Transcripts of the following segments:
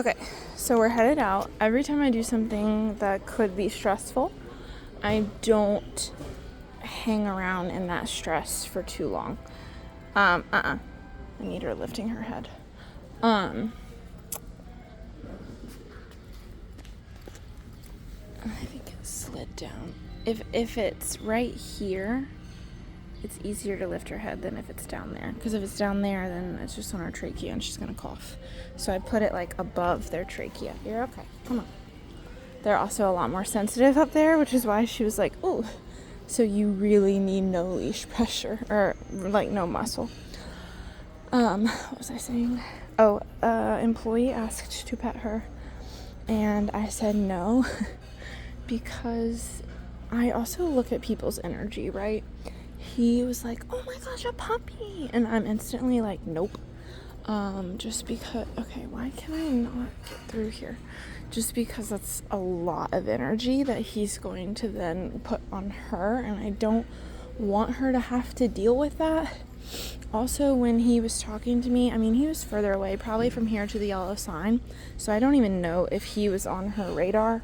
Okay, so we're headed out. Every time I do something that could be stressful, I don't hang around in that stress for too long. I need her lifting her head. I think it slid down. If it's right here, it's easier to lift her head than if it's down there. Because if it's down there, then it's just on her trachea and she's gonna cough. So I put it like above their trachea. You're okay, come on. They're also a lot more sensitive up there, which is why she was like, ooh. So you really need no leash pressure, or like no muscle. What was I saying? Employee asked to pet her, and I said no, because I also look at people's energy, right? He was like, oh my gosh, a puppy, and I'm instantly like, nope. Just because, okay, why can I not get through here? Just because that's a lot of energy that he's going to then put on her, and I don't want her to have to deal with that. Also, when he was talking to me, I mean, he was further away, probably from here to the yellow sign, so I don't even know if he was on her radar.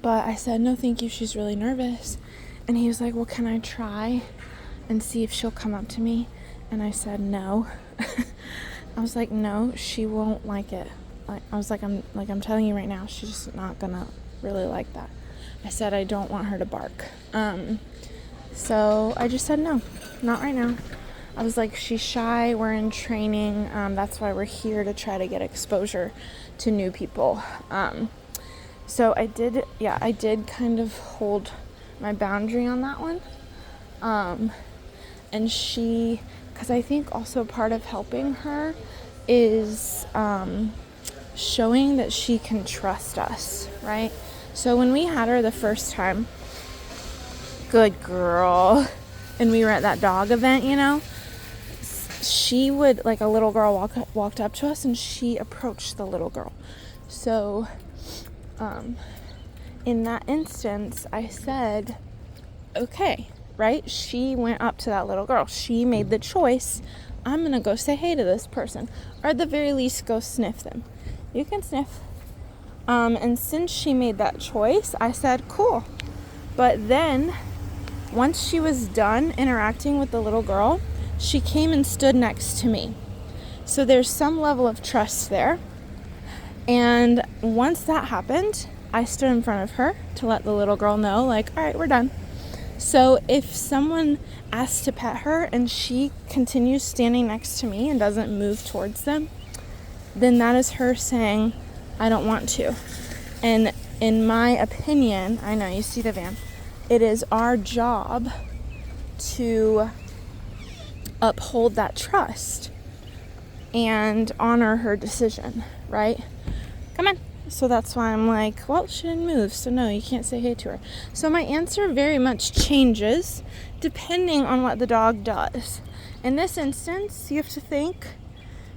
But I said, no, thank you, she's really nervous. And he was like, well, can I try and see if she'll come up to me? And I said, no. I was like, no, she won't like it. I'm telling you right now, she's just not gonna really like that. I said, I don't want her to bark. So I just said, no, not right now. I was like, she's shy, we're in training. That's why we're here, to try to get exposure to new people. So I did kind of hold my boundary on that one. And she, because I think also part of helping her is showing that she can trust us, right? So when we had her the first time, good girl, and we were at that dog event, she would, like, a little girl walked up to us and she approached the little girl. So in that instance, I said, okay, right? She went up to that little girl. She made the choice. I'm going to go say hey to this person, or at the very least go sniff them. You can sniff. And since she made that choice, I said, cool. But then once she was done interacting with the little girl, she came and stood next to me. So there's some level of trust there. And once that happened, I stood in front of her to let the little girl know, like, all right, we're done. So if someone asks to pet her and she continues standing next to me and doesn't move towards them, then that is her saying, I don't want to. And in my opinion, I know you see the van, it is our job to uphold that trust and honor her decision, right? Come on. So that's why I'm like, well, she didn't move, so no, you can't say hey to her. So my answer very much changes depending on what the dog does. In this instance, you have to think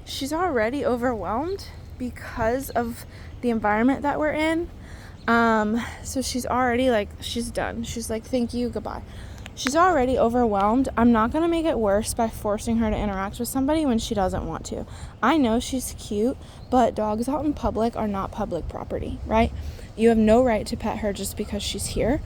she's already overwhelmed because of the environment that we're in. So she's already like, she's done. She's like, thank you, goodbye. She's already overwhelmed. I'm not going to make it worse by forcing her to interact with somebody when she doesn't want to. I know she's cute, but dogs out in public are not public property, right? You have no right to pet her just because she's here.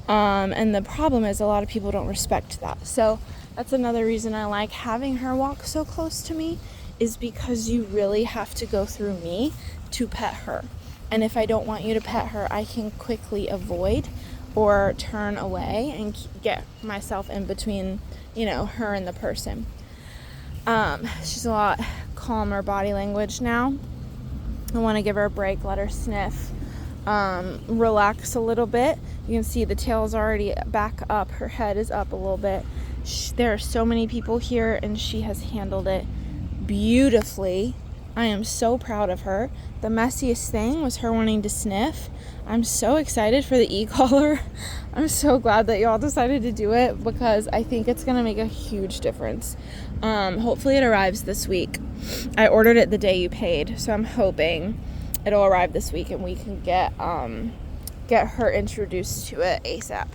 And the problem is a lot of people don't respect that. So that's another reason I like having her walk so close to me, is because you really have to go through me to pet her. And if I don't want you to pet her, I can quickly avoid or turn away and get myself in between, her and the person. She's a lot calmer body language now. I want to give her a break, let her sniff, relax a little bit. You can see the tail's already back up. Her head is up a little bit. There are so many people here, and she has handled it beautifully. I am so proud of her. The messiest thing was her wanting to sniff. I'm so excited for the e-collar. I'm so glad that y'all decided to do it, because I think it's going to make a huge difference. Hopefully it arrives this week. I ordered it the day you paid, so I'm hoping it'll arrive this week and we can get her introduced to it ASAP.